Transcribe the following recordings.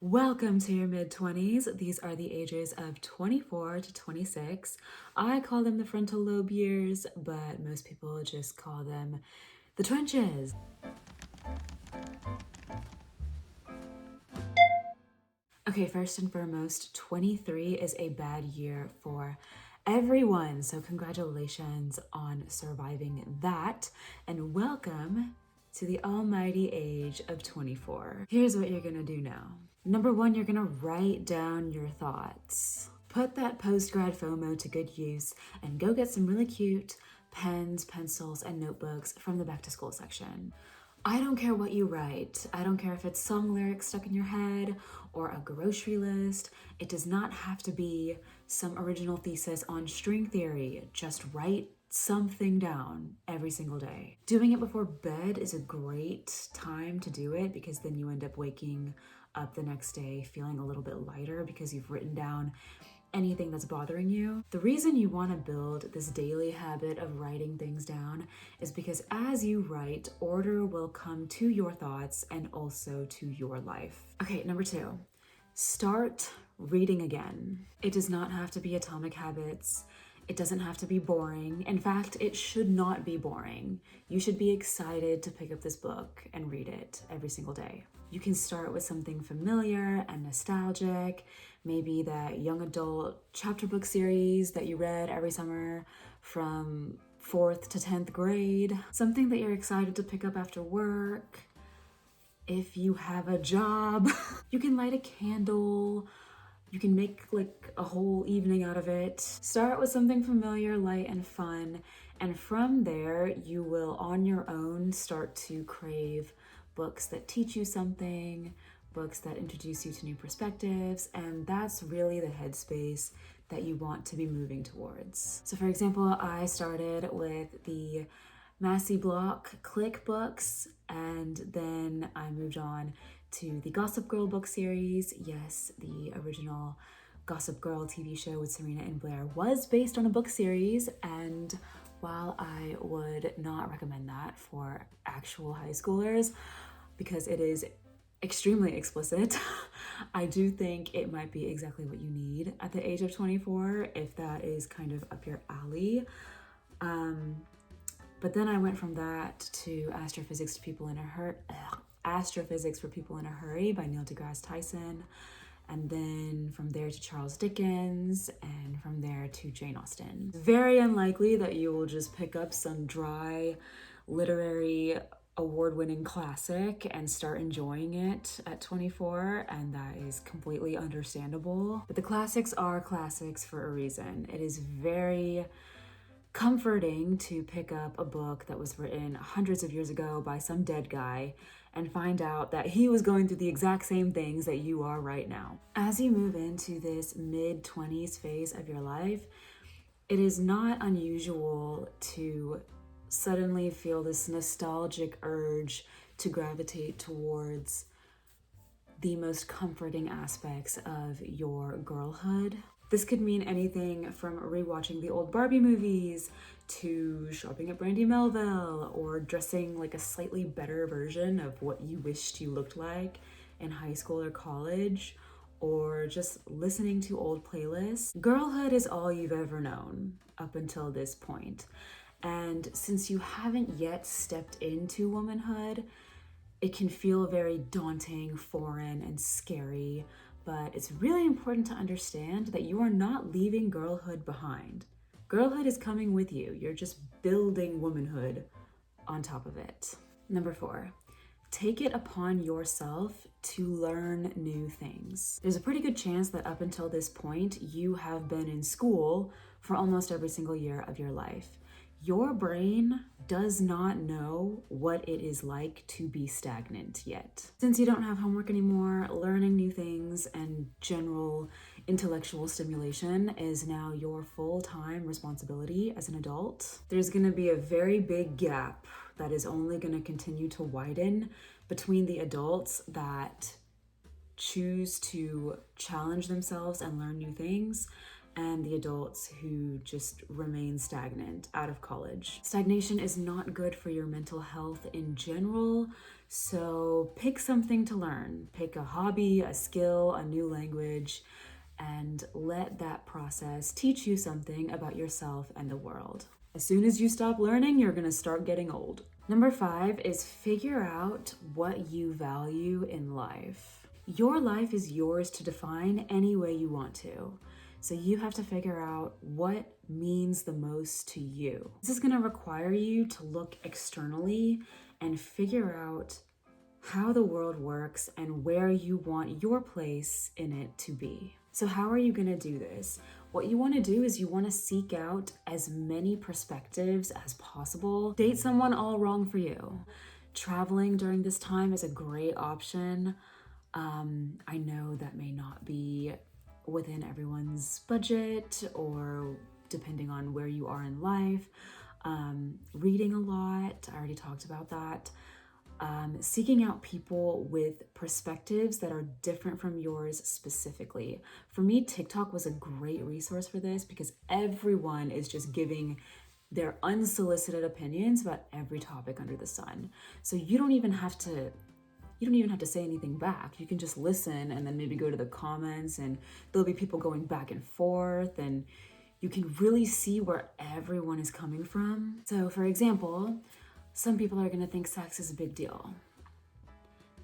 Welcome to your mid-20s. These are the ages of 24 to 26. I call them the frontal lobe years, but most people just call them the trenches. Okay, first and foremost, 23 is a bad year for everyone. So congratulations on surviving that, and welcome to the almighty age of 24. Here's what you're gonna do now. Number one, you're gonna write down your thoughts. Put that post-grad FOMO to good use and go get some really cute pens, pencils, and notebooks from the back to school section. I don't care what you write. I don't care if it's song lyrics stuck in your head or a grocery list. It does not have to be some original thesis on string theory. Just write something down every single day. Doing it before bed is a great time to do it because then you end up waking up the next day feeling a little bit lighter because you've written down anything that's bothering you. The reason you want to build this daily habit of writing things down is because as you write, order will come to your thoughts and also to your life. Okay, number two, start reading again. It does not have to be Atomic Habits. It doesn't have to be boring. In fact, it should not be boring. You should be excited to pick up this book and read it every single day. You can start with something familiar and nostalgic, maybe that young adult chapter book series that you read every summer from 4th to 10th grade, something that you're excited to pick up after work. If you have a job, you can light a candle. You can make like a whole evening out of it. Start with something familiar, light, and fun. And from there, you will on your own start to crave books that teach you something, books that introduce you to new perspectives. And that's really the headspace that you want to be moving towards. So for example, I started with the Massey Block Click books, and then I moved on to the Gossip Girl book series. Yes, the original Gossip Girl TV show with Serena and Blair was based on a book series, and while I would not recommend that for actual high schoolers because it is extremely explicit, I do think it might be exactly what you need at the age of 24 if that is kind of up your alley. But then I went from that to Astrophysics for People in a Hurry by Neil deGrasse Tyson, and then from there to Charles Dickens, and from there to Jane Austen. Very unlikely that you will just pick up some dry literary award-winning classic and start enjoying it at 24, and that is completely understandable. But the classics are classics for a reason. It is very comforting to pick up a book that was written hundreds of years ago by some dead guy and find out that he was going through the exact same things that you are right now. As you move into this mid-20s phase of your life, it is not unusual to suddenly feel this nostalgic urge to gravitate towards the most comforting aspects of your girlhood. This could mean anything from rewatching the old Barbie movies to shopping at Brandy Melville or dressing like a slightly better version of what you wished you looked like in high school or college, or just listening to old playlists. Girlhood is all you've ever known up until this point. And since you haven't yet stepped into womanhood, it can feel very daunting, foreign, and scary, but it's really important to understand that you are not leaving girlhood behind. Girlhood is coming with you. You're just building womanhood on top of it. Number 4, take it upon yourself to learn new things. There's a pretty good chance that up until this point, you have been in school for almost every single year of your life. Your brain does not know what it is like to be stagnant yet. Since you don't have homework anymore, learning new things and general intellectual stimulation is now your full-time responsibility as an adult. There's gonna be a very big gap that is only gonna continue to widen between the adults that choose to challenge themselves and learn new things and the adults who just remain stagnant out of college. Stagnation is not good for your mental health in general, so pick something to learn. Pick a hobby, a skill, a new language, and let that process teach you something about yourself and the world. As soon as you stop learning, you're gonna start getting old. Number 5 is figure out what you value in life. Your life is yours to define any way you want to. So you have to figure out what means the most to you. This is gonna require you to look externally and figure out how the world works and where you want your place in it to be. So how are you gonna do this? What you wanna do is you wanna seek out as many perspectives as possible. Date someone all wrong for you. Traveling during this time is a great option. I know that may not be within everyone's budget or depending on where you are in life. Reading a lot, I already talked about that. Seeking out people with perspectives that are different from yours specifically. For me, TikTok was a great resource for this because everyone is just giving their unsolicited opinions about every topic under the sun. So you don't even have to say anything back. You can just listen and then maybe go to the comments and there'll be people going back and forth and you can really see where everyone is coming from. So for example, some people are gonna think sex is a big deal.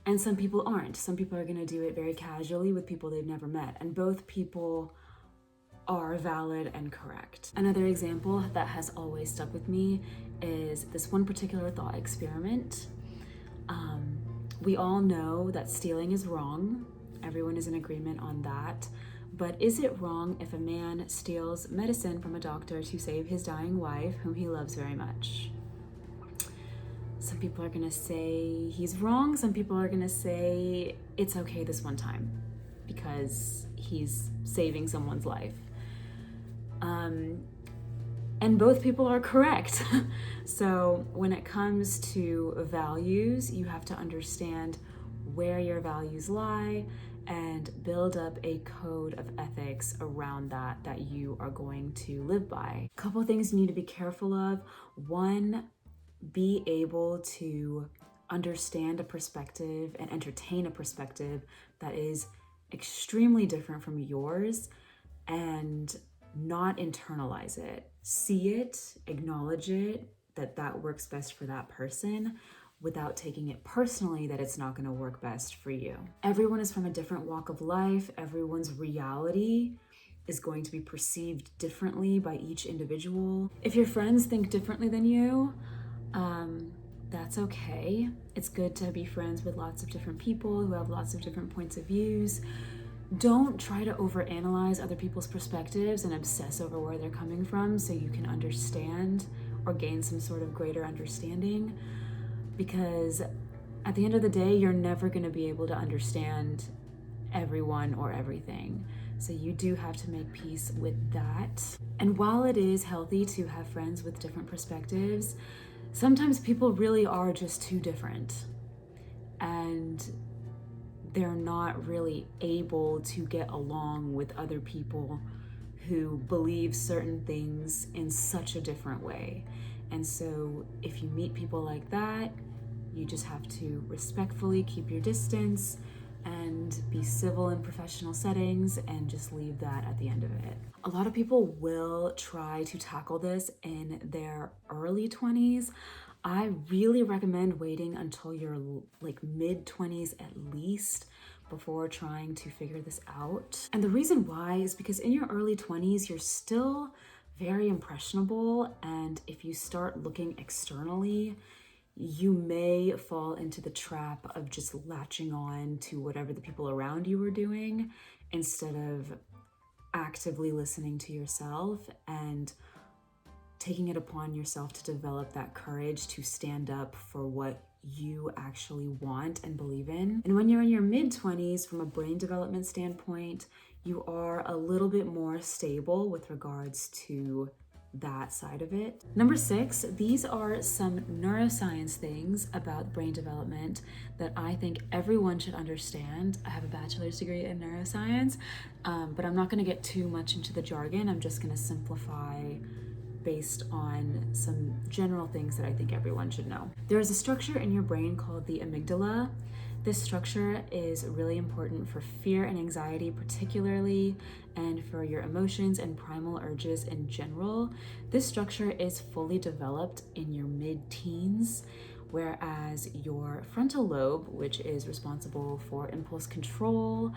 And some people aren't. Some people are gonna do it very casually with people they've never met. And both people are valid and correct. Another example that has always stuck with me is this one particular thought experiment. We all know that stealing is wrong. Everyone is in agreement on that. But is it wrong if a man steals medicine from a doctor to save his dying wife, whom he loves very much? Some people are gonna say he's wrong. Some people are gonna say it's okay this one time because he's saving someone's life. And both people are correct. So when it comes to values, you have to understand where your values lie and build up a code of ethics around that you are going to live by. A couple things you need to be careful of. One, be able to understand a perspective and entertain a perspective that is extremely different from yours and not internalize it. See it, acknowledge it, that works best for that person without taking it personally that it's not going to work best for you. Everyone is from a different walk of life. Everyone's reality is going to be perceived differently by each individual. If your friends think differently than you, that's okay. It's good to be friends with lots of different people who have lots of different points of views. Don't try to overanalyze other people's perspectives and obsess over where they're coming from so you can understand or gain some sort of greater understanding, because at the end of the day, you're never going to be able to understand everyone or everything. So you do have to make peace with that. And while it is healthy to have friends with different perspectives, sometimes people really are just too different and they're not really able to get along with other people who believe certain things in such a different way. And so if you meet people like that, you just have to respectfully keep your distance and be civil in professional settings and just leave that at the end of it. A lot of people will try to tackle this in their early 20s. I really recommend waiting until you're like mid-20s at least before trying to figure this out. And the reason why is because in your early 20s, you're still very impressionable. And if you start looking externally, you may fall into the trap of just latching on to whatever the people around you are doing instead of actively listening to yourself and taking it upon yourself to develop that courage to stand up for what you actually want and believe in. And when you're in your mid-20s, from a brain development standpoint, you are a little bit more stable with regards to that side of it. Number 6, these are some neuroscience things about brain development that I think everyone should understand. I have a bachelor's degree in neuroscience, but I'm not going to get too much into the jargon. I'm just going to simplify based on some general things that I think everyone should know. There is a structure in your brain called the amygdala. This structure is really important for fear and anxiety particularly, and for your emotions and primal urges in general. This structure is fully developed in your mid-teens, whereas your frontal lobe, which is responsible for impulse control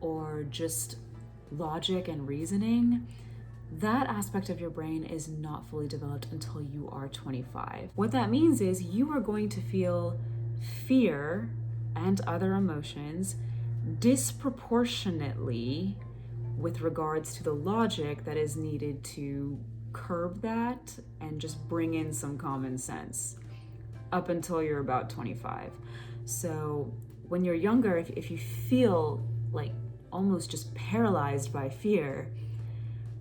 or just logic and reasoning, that aspect of your brain is not fully developed until you are 25. What that means is you are going to feel fear and other emotions disproportionately with regards to the logic that is needed to curb that and just bring in some common sense up until you're about 25. So when you're younger, if you feel like almost just paralyzed by fear,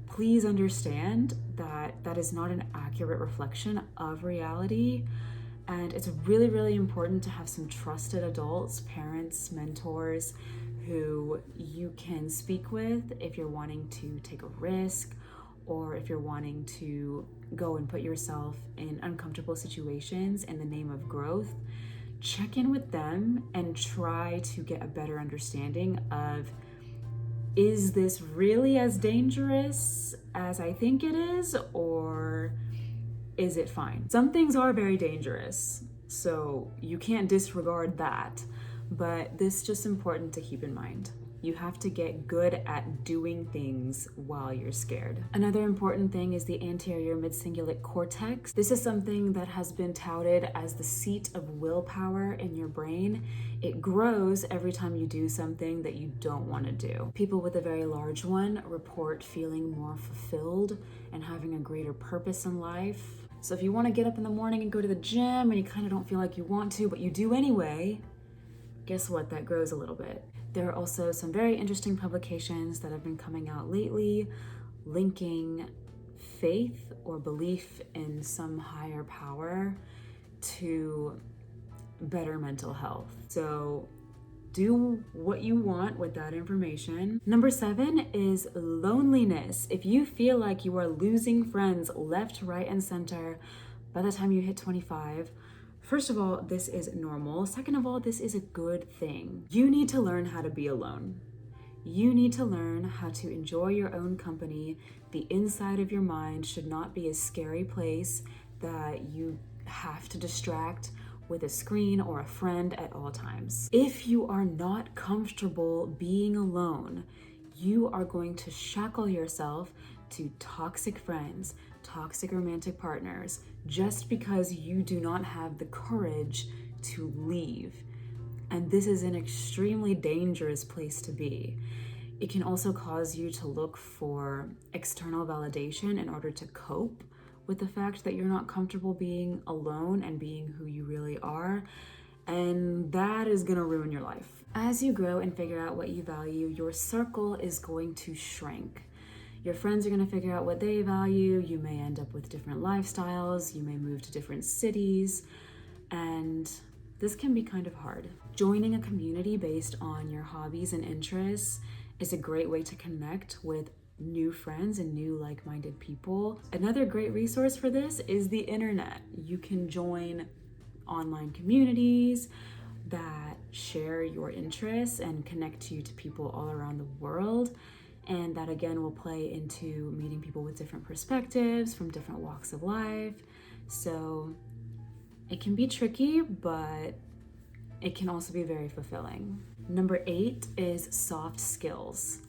please understand that that is not an accurate reflection of reality. And it's really, really important to have some trusted adults, parents, mentors, who you can speak with if you're wanting to take a risk, or if you're wanting to go and put yourself in uncomfortable situations in the name of growth. Check in with them and try to get a better understanding of, is this really as dangerous as I think it is, or is it fine? Some things are very dangerous, so you can't disregard that, but this is just important to keep in mind. You have to get good at doing things while you're scared. Another important thing is the anterior midcingulate cortex. This is something that has been touted as the seat of willpower in your brain. It grows every time you do something that you don't want to do. People with a very large one report feeling more fulfilled and having a greater purpose in life. So if you want to get up in the morning and go to the gym and you kind of don't feel like you want to, but you do anyway, guess what? That grows a little bit. There are also some very interesting publications that have been coming out lately linking faith or belief in some higher power to better mental health. So do what you want with that information. Number 7 is loneliness. If you feel like you are losing friends left, right, and center by the time you hit 25, first of all, this is normal. Second of all, this is a good thing. You need to learn how to be alone. You need to learn how to enjoy your own company. The inside of your mind should not be a scary place that you have to distract with a screen or a friend at all times. If you are not comfortable being alone, you are going to shackle yourself to toxic friends, toxic romantic partners, just because you do not have the courage to leave. And this is an extremely dangerous place to be. It can also cause you to look for external validation in order to cope with the fact that you're not comfortable being alone and being who you really are, and that is gonna ruin your life. As you grow and figure out what you value, your circle is going to shrink. Your friends are gonna figure out what they value, you may end up with different lifestyles, you may move to different cities, and this can be kind of hard. Joining a community based on your hobbies and interests is a great way to connect with new friends and new like-minded people. Another great resource for this is the internet. You can join online communities that share your interests and connect you to people all around the world. And that again will play into meeting people with different perspectives from different walks of life. So it can be tricky, but it can also be very fulfilling. Number 8 is soft skills.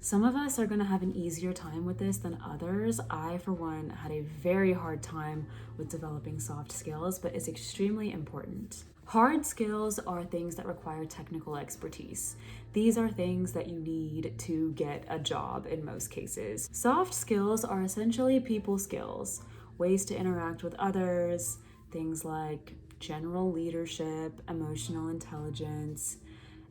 Some of us are going to have an easier time with this than others. I, for one, had a very hard time with developing soft skills, but it's extremely important. Hard skills are things that require technical expertise. These are things that you need to get a job in most cases. Soft skills are essentially people skills, ways to interact with others, things like general leadership, emotional intelligence,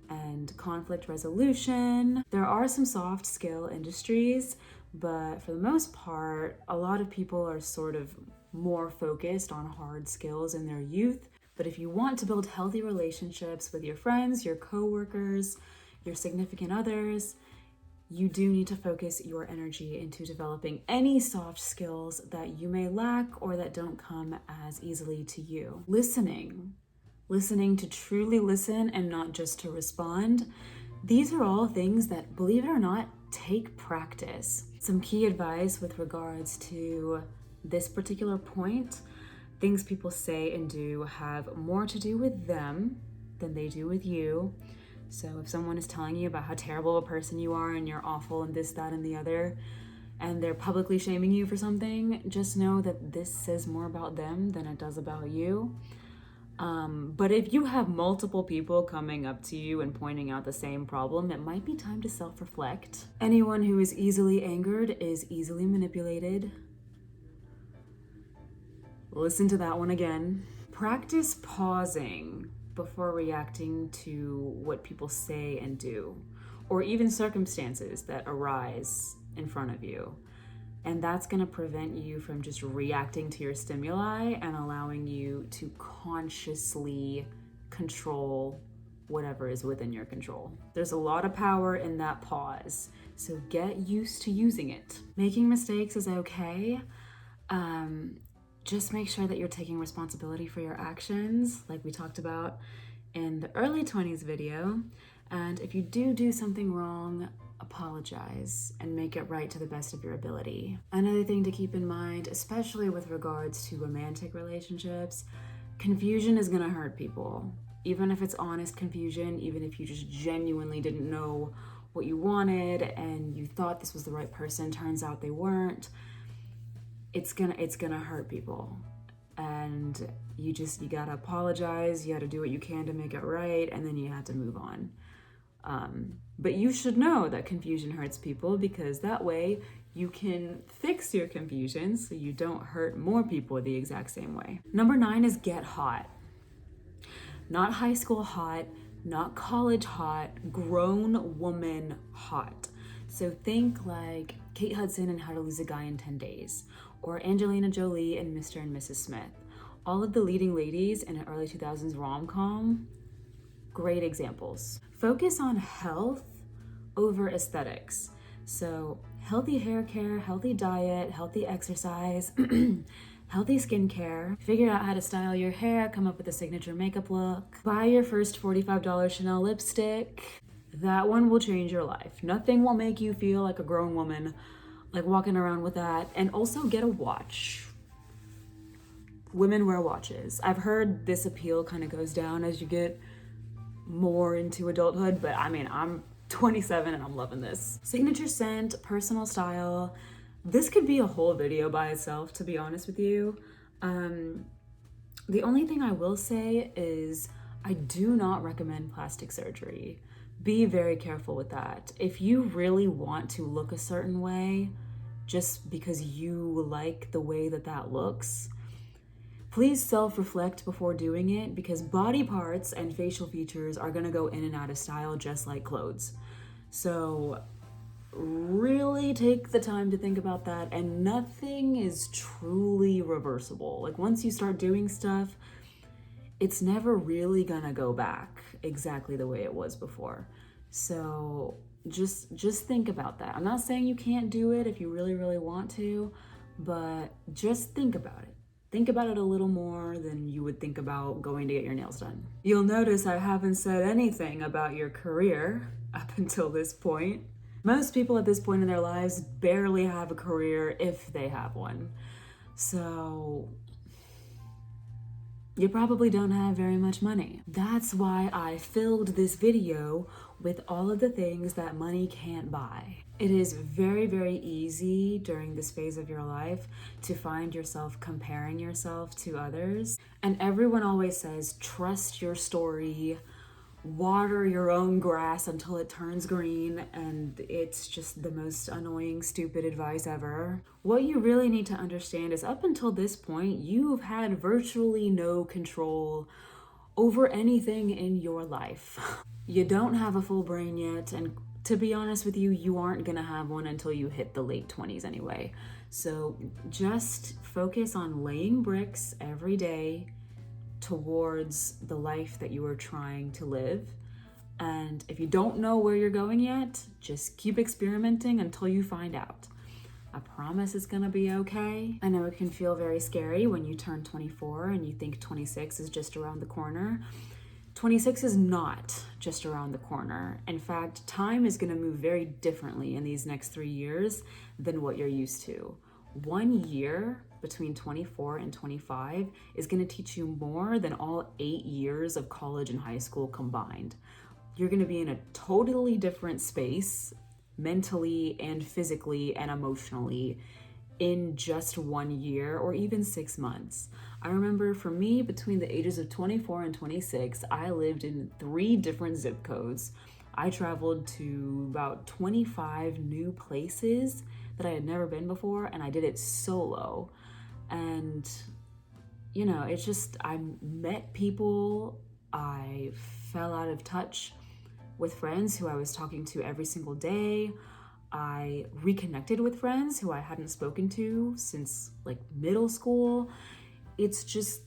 and conflict resolution. There are some soft skill industries, But for the most part, a lot of people are sort of more focused on hard skills in their youth. But if you want to build healthy relationships with your friends, your coworkers, your significant others, you do need to focus your energy into developing any soft skills that you may lack or that don't come as easily to you. Listening to truly listen and not just to respond. These are all things that, believe it or not, take practice. Some key advice with regards to this particular point: things people say and do have more to do with them than they do with you. So if someone is telling you about how terrible a person you are and you're awful and this, that, and the other, and they're publicly shaming you for something, just know that this says more about them than it does about you. But if you have multiple people coming up to you and pointing out the same problem, it might be time to self-reflect. Anyone who is easily angered is easily manipulated. Listen to that one again. Practice pausing before reacting to what people say and do, or even circumstances that arise in front of you. And that's going to prevent you from just reacting to your stimuli and allowing you to consciously control whatever is within your control. There's a lot of power in that pause, so get used to using it. Making mistakes is okay. Just make sure that you're taking responsibility for your actions, like we talked about in the early 20s video. And if you do something wrong, apologize and make it right to the best of your ability. Another thing to keep in mind, especially with regards to romantic relationships, confusion is gonna hurt people. Even if it's honest confusion, even if you just genuinely didn't know what you wanted and you thought this was the right person, turns out they weren't, it's gonna hurt people. And you gotta apologize, you gotta do what you can to make it right, and then you have to move on. But you should know that confusion hurts people, because that way you can fix your confusion so you don't hurt more people the exact same way. Number 9 is get hot. Not high school hot, not college hot, grown woman hot. So think like Kate Hudson in How to Lose a Guy in 10 Days, or Angelina Jolie in Mr. and Mrs. Smith. All of the leading ladies in an early 2000s rom-com, great examples. Focus on health over aesthetics. So healthy hair care, healthy diet, healthy exercise, healthy skincare. Figure out how to style your hair, come up with a signature makeup look. Buy your first $45 Chanel lipstick. That one will change your life. Nothing will make you feel like a grown woman, like walking around with that. And also get a watch. Women wear watches. I've heard this appeal kind of goes down as you get more into adulthood, but I mean, I'm 27 and I'm loving this. Signature scent, personal style. This could be a whole video by itself, to be honest with you. The only thing I will say is I do not recommend plastic surgery. Be very careful with that. If you really want to look a certain way just because you like the way that looks, please self-reflect before doing it, because body parts and facial features are gonna go in and out of style just like clothes. So really take the time to think about that, and nothing is truly reversible. Like once you start doing stuff, it's never really gonna go back exactly the way it was before. So just think about that. I'm not saying you can't do it if you really, really want to, but just think about it. Think about it a little more than you would think about going to get your nails done. You'll notice I haven't said anything about your career up until this point. Most people at this point in their lives barely have a career, if they have one. So you probably don't have very much money. That's why I filled this video with all of the things that money can't buy. It is very, very easy during this phase of your life to find yourself comparing yourself to others. And everyone always says, trust your story, water your own grass until it turns green, and it's just the most annoying, stupid advice ever. What you really need to understand is up until this point, you've had virtually no control over anything in your life. You don't have a full brain yet, and to be honest with you, you aren't gonna have one until you hit the late 20s anyway. So just focus on laying bricks every day towards the life that you are trying to live. And if you don't know where you're going yet, just keep experimenting until you find out. I promise it's gonna be okay. I know it can feel very scary when you turn 24 and you think 26 is just around the corner. 26 is not just around the corner. In fact, time is gonna move very differently in these next 3 years than what you're used to. 1 year between 24 and 25 is gonna teach you more than all 8 years of college and high school combined. You're gonna be in a totally different space, mentally and physically and emotionally, in just 1 year or even 6 months. I remember for me, between the ages of 24 and 26, I lived in 3 different zip codes. I traveled to about 25 new places that I had never been before, and I did it solo. And, you know, it's just, I met people, I fell out of touch with friends who I was talking to every single day. I reconnected with friends who I hadn't spoken to since like middle school. It's just,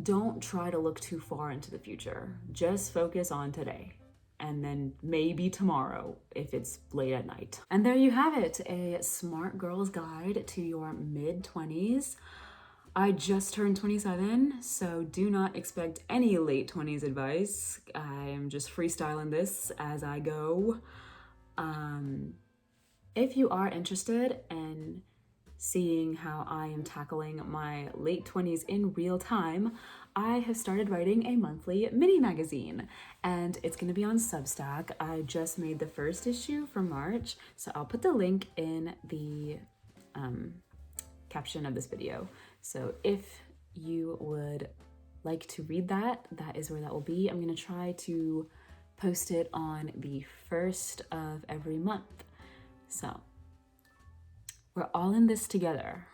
don't try to look too far into the future. Just focus on today. And then maybe tomorrow if it's late at night. And there you have it, a smart girl's guide to your mid-20s. I just turned 27, so do not expect any late 20s advice. I am just freestyling this as I go. If you are interested in seeing how I am tackling my late 20s in real time, I have started writing a monthly mini magazine, and it's going to be on Substack. I just made the first issue for March, so I'll put the link in the caption of this video. So if you would like to read that, that is where that will be. I'm going to try to post it on the 1st of every month. So we're all in this together.